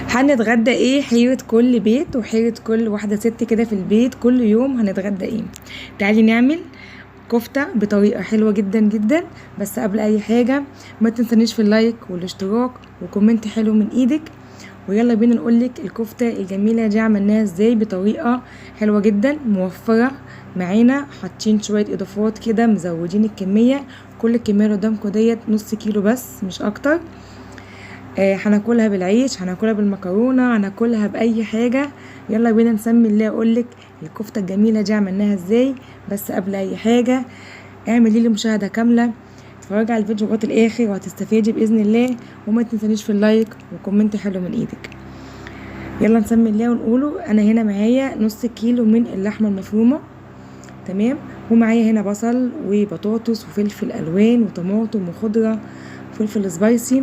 هنتغدى ايه؟ حيرة كل بيت وحيرة كل واحدة ست كده في البيت، كل يوم هنتغدى ايه؟ تعالي نعمل كفتة بطريقة حلوة جدا جدا. بس قبل اي حاجة ما تنسانيش في اللايك والاشتراك وكومنت حلو من ايدك. ويلا بينا نقولك الكفتة الجميلة دي عملناها ازاي بطريقة حلوة جدا موفرة معانا، حاطين شوية اضافات كده، مزودين الكمية. كل الكمية اللي قدامكم ديت نص كيلو بس مش اكتر. هناكلها بالعيش، هناكلها بالمكرونه، هناكلها باي حاجه. يلا بينا نسمي الله. اقولك الكفته الجميله دي عملناها ازاي. بس قبل اي حاجه اعملي لي مشاهده كامله، اتفرجي على الفيديو لغايه الاخر وهتستفيدي باذن الله. وما تنسانيش في اللايك وكومنت حلو من ايدك. يلا نسمي الله ونقوله. انا هنا معايا نص كيلو من اللحمه المفرومه، تمام. ومعايا هنا بصل وبطاطس وفلفل الوان وطماطم وخضره وفلفل سبايسي.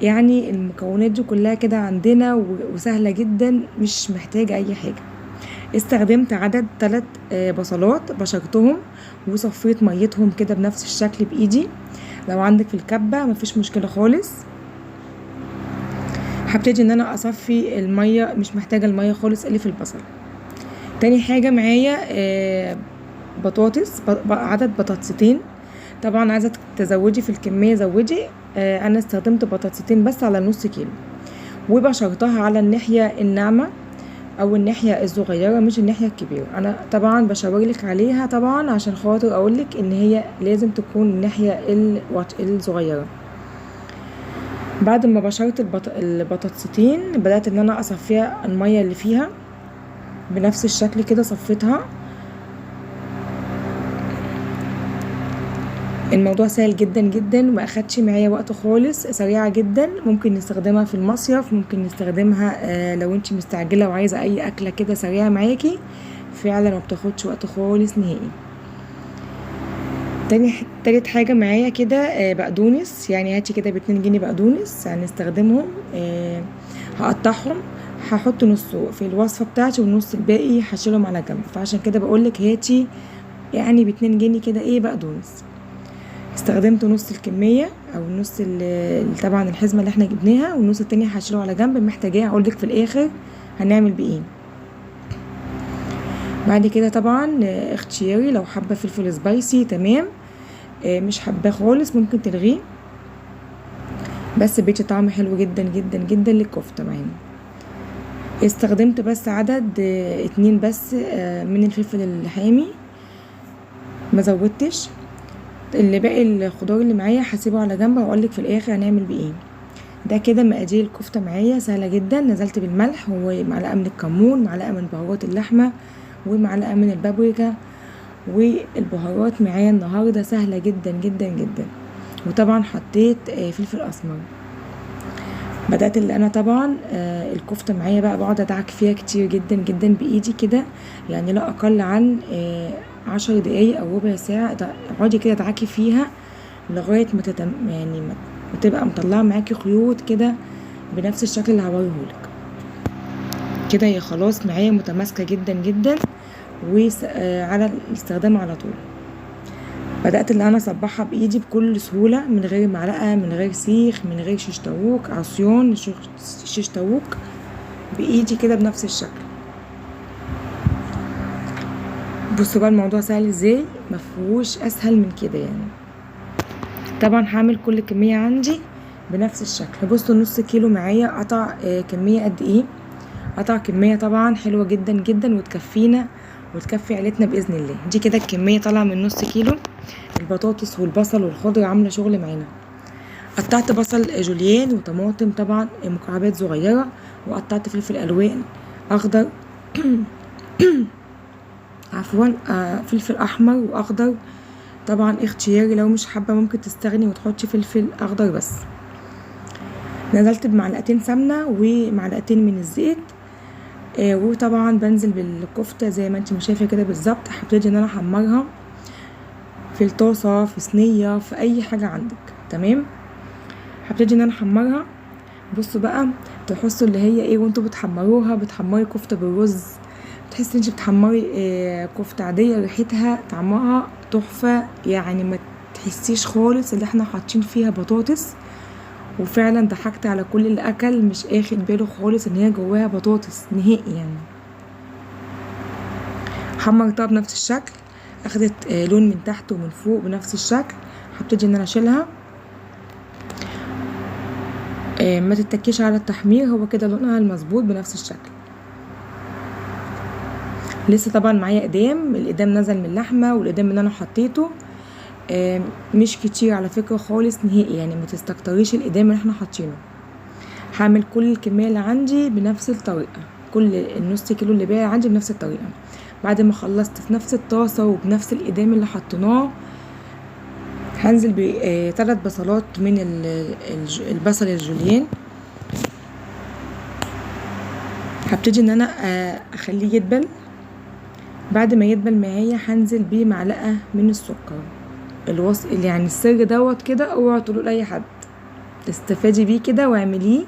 يعني المكونات دي كلها كده عندنا وسهلة جدا، مش محتاجة اي حاجة. استخدمت عدد 3 بصلات، بشرتهم وصفيت ميتهم كده بنفس الشكل بايدي. لو عندك في الكبة مفيش مشكلة خالص. هبتدي ان انا اصفي المية، مش محتاجة المية خالص اللي في البصل. تاني حاجة معايا بطاطس، عدد بطاطستين. طبعا عايزة تزودي في الكمية زودي. انا استخدمت بطاطستين بس على نص كيلو، وبشرتها على الناحية الناعمة او الناحية الصغيرة مش الناحية الكبيرة. انا طبعا بشاورلك عليها طبعا عشان خاطر اقولك ان هي لازم تكون الناحية الصغيرة. بعد ما بشرت البطاطستين بدأت ان انا اصفيها المية اللي فيها بنفس الشكل كده، صفيتها. الموضوع سهل جدا جدا، ما اخدش معايا وقت خالص، سريعة جدا. ممكن نستخدمها في المصيف، ممكن نستخدمها لو انتي مستعجلة وعايزة اي اكلة كده سريعة معاكي. فعلا ما بتاخدش وقت خالص نهائي. تالت حاجة معايا كده بقدونس. يعني هاتي كده ب2 جنيه بقدونس هنستخدمهم. هقطعهم، هحط نصه في الوصفة بتاعتي والنص الباقي هشيلهم على جنب. فعشان كده بقولك هاتي يعني ب2 جنيه كده بقدونس. استخدمت نص الكمية او نص طبعا الحزمة اللي احنا جبناها، والنص التاني هشيله على جنب محتاجاه اقولك في الاخر هنعمل بايه. بعد كده طبعا اختياري، لو حابة فلفل سبايسي تمام، مش حاباه خالص ممكن تلغيه. بس بيدي طعم حلو جدا جدا جدا للكفتة معانا. استخدمت بس عدد 2 بس من الفلفل الحامي، ما زودتش. اللي باقي الخضار اللي معايا هسيبه على جنب واقولك في الاخر هنعمل بايه. ده كده مقادير الكفته معايا سهله جدا. نزلت بالملح ومعلقه من الكمون، معلقه من بهارات اللحمه، ومعلقه من البابريكا. والبهارات معايا النهارده سهله جدا جدا جدا. وطبعا حطيت فلفل اسمر. بدات اللي انا طبعا الكفته معايا بقى بقعد ادعك فيها كتير جدا جدا بايدي كده، يعني لا اقل عن 10 دقايق او ربع ساعه. اقعدي كده ادعكي فيها لغايه ما يعني ما تبقى مطلعه معاكي خيوط كده بنفس الشكل اللي هوريهولك كده. هي خلاص معايا متماسكه جدا جدا وعلى الاستخدام على طول. بدأت اللي انا اصبحها بايدي بكل سهولة، من غير معلقة، من غير سيخ، من غير شيش طاووق، عصيان شيش طاووق، بايدي كده بنفس الشكل. بصوا بقى الموضوع سهل ازاي، مفهوش اسهل من كده يعني. طبعا هعمل كل كمية عندي بنفس الشكل. بصوا نص كيلو معايا قطع كمية قد ايه. قطع كمية طبعا حلوة جدا جدا وتكفينا وتكفي عيلتنا باذن الله. دي كده الكمية طالعة من نص كيلو. البطاطس والبصل والخضر عامله شغل معانا. قطعت بصل جوليان وطماطم طبعا مكعبات صغيره، وقطعت فلفل الوان اخضر عفوا فلفل احمر واخضر. طبعا اختياري، لو مش حابه ممكن تستغني وتحطي فلفل اخضر بس. نزلت بمعلقتين سمنه ومعلقتين من الزيت. وطبعا بنزل بالكفته زي ما انت شايفه كده بالظبط. هبتدي ان انا احمرها في الطاسه، في صينيه، في اي حاجه عندك، تمام. هبتدي ان انا احمرها. بصوا بقى تحسوا اللي هي ايه وانتوا بتحمروها. بتحمري كفته بالرز، بتحسي انت بتحمري كفته عاديه، ريحتها طعمها تحفه. يعني ما تحسيش خالص اللي احنا حاطين فيها بطاطس وفعلا ضحكت على كل اللي اكل مش اخد باله خالص ان هي جواها بطاطس نهائي يعني. حمرتها بنفس الشكل، اخدت لون من تحت ومن فوق بنفس الشكل. هبتدي ان انا اشيلها، ما تتكيش على التحمير، هو كده لونها المظبوط بنفس الشكل. لسه طبعا معايا اقدام، الاقدام نزل من اللحمه، والاقدام اللي انا حطيته مش كتير على فكره خالص نهائي يعني، ما تستكتريش الاقدام اللي احنا حاطينه. هعمل كل الكميه اللي عندي بنفس الطريقه، كل النص كيلو اللي باقي عندي بنفس الطريقه. بعد ما خلصت في نفس الطاسه وبنفس الاقدام اللي حطيناه، هنزل ب3 بصلات من البصل الجوليان. هبتدي ان انا اخليه يدبل. بعد ما يدبل معايا هنزل بيه معلقه من السكر. اللي يعني السر دوت كده اوعوا تقولوا لاي حد، استفادي بيه كده واعمليه،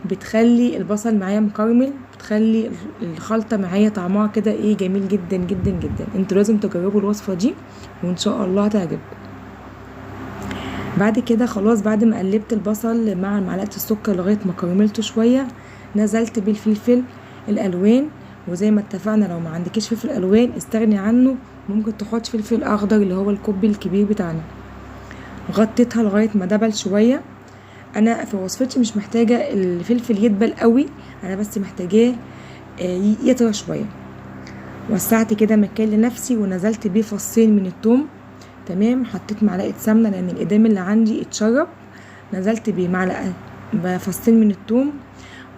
بتخلي البصل معايا مكرمل، بتخلي الخلطه معايا طعمها كده ايه جميل جدا جدا جدا. انتوا لازم تجربوا الوصفه دي وان شاء الله هتعجبكم. بعد كده خلاص، بعد ما قلبت البصل مع معلقه السكر لغايه ما كرملته شويه، نزلت بالفلفل الالوان. وزي ما اتفقنا لو ما عندكيش فلفل الوان استغني عنه، ممكن تحط فلفل اخضر اللي هو الكوب الكبير بتاعنا. غطيتها لغايه ما دبل شويه. انا في وصفتي مش محتاجه الفلفل يدبل قوي، انا بس محتاجاه يطرى شويه. وسعت كده مكان لنفسي ونزلت بيه فصين من الثوم. تمام. حطيت معلقه سمنه لان الاقدام اللي عندي اتشرب، نزلت بيه معلقه فصين من الثوم.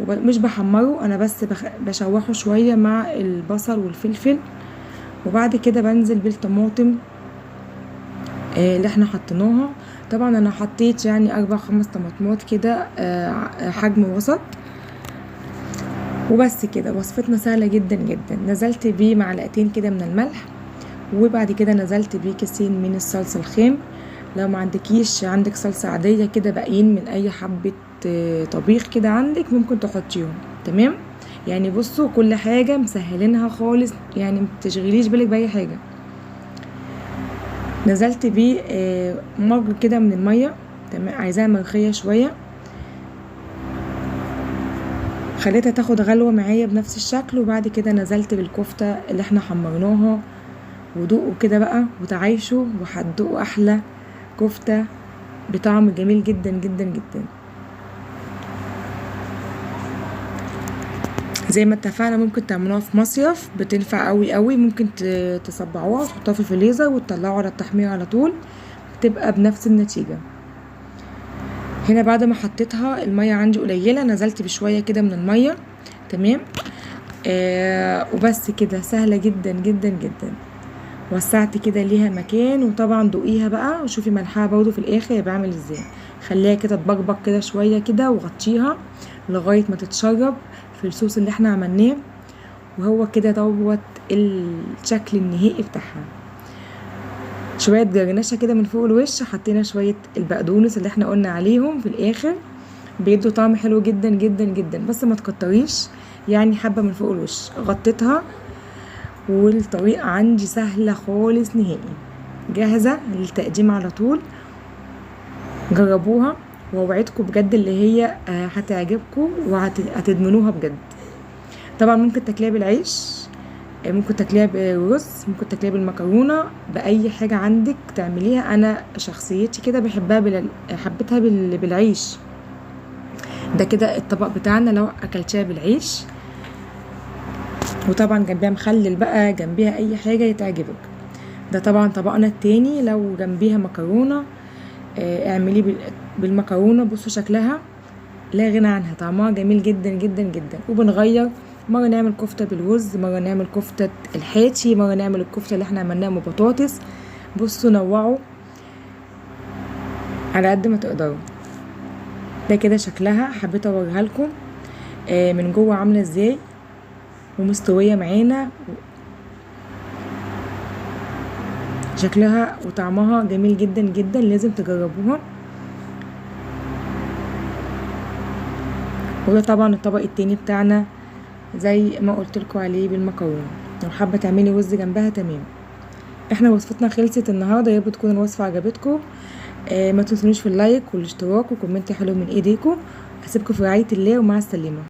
ومش بحمره، انا بس بشوحه شويه مع البصل والفلفل. وبعد كده بنزل بالطماطم اللي احنا حطيناها. طبعا انا حطيت يعني 4-5 طماطمات كده حجم وسط. وبس كده وصفتنا سهله جدا جدا. نزلت بيه معلقتين كده من الملح، وبعد كده نزلت بيه كيسين من الصلصه الخام. لو ما عندك صلصه عاديه كده باقيين من اي حبه طبيخ كده عندك ممكن تحطيهم. تمام. يعني بصوا كل حاجه مسهلينها خالص يعني، متشغليش بالك باي حاجه. نزلت بيه مج كده من الميه. تمام. عايزاها ملوخيه شويه، خليتها تاخد غلوه معايا بنفس الشكل. وبعد كده نزلت بالكفته اللي احنا حمرناها. ودوقوا كده بقى وتعايشوا، وهتدوقوا احلى كفته بطعم جميل جدا جدا جدا. زي ما اتفقنا ممكن تعملوها في مصيف، بتنفع قوي قوي. ممكن تصبعوها وتحطوها في الفريزر وتطلعوا على التحمير على طول، بتبقى بنفس النتيجه. هنا بعد ما حطيتها الميه عندي قليله، نزلت بشويه كده من الميه. تمام. وبس كده سهله جدا جدا جدا. وسعت كده ليها مكان. وطبعا دوقيها بقى وشوفي ملحها برضه في الاخر بعمل ازاي. خليها كده تبقبق كده شويه كده، وغطيها لغايه ما تتشرب في الصوص اللي احنا عملناه. وهو كده دوت الشكل النهائي بتاعها. شويه جرنشه كده من فوق الوش، حطينا شويه البقدونس اللي احنا قلنا عليهم في الاخر، بيدوا طعم حلو جدا جدا جدا. بس ما تكتريش يعني، حبه من فوق الوش. غطيتها، والطريقه عندي سهله خالص نهائي، جاهزه للتقديم على طول. جربوها واوعدكم بجد اللي هي هتعجبكم وهتدمنوها بجد. طبعا ممكن تاكليها بالعيش، ممكن تاكليها بالرز، ممكن تاكليها بالمكرونه، باي حاجه عندك تعمليها. انا شخصيتي كده بحبها حبيتها بالعيش. ده كده الطبق بتاعنا لو اكلتيها بالعيش، وطبعا جنبيها مخلل بقى، جنبيها اي حاجه يتعجبك. ده طبعا طبقنا التاني لو جنبيها مكرونه، اعمليه بالمكرونه. بصوا شكلها لا غنى عنها، طعمها جميل جدا جدا جدا. وبنغير، مره نعمل كفته بالرز، مره نعمل كفته الحاتي، مره نعمل الكفته اللي احنا عملناها ببطاطس. بصوا نوعوا على قد ما تقدروا. ده كده شكلها، حبيت اوريها لكم من جوه عامله ازاي ومستويه معانا. شكلها وطعمها جميل جدا جدا، لازم تجربوها. وده طبعا الطبق التاني بتاعنا زي ما قلت لكم عليه بالمكرونه. لو حابه تعملي رز جنبها تمام. احنا وصفتنا خلصت النهارده، يا رب تكون الوصفه عجبتكم. ما تنسونيش في اللايك والاشتراك وكومنت حلو من ايديكم. اسيبكم في رعاية الله ومع السلامة.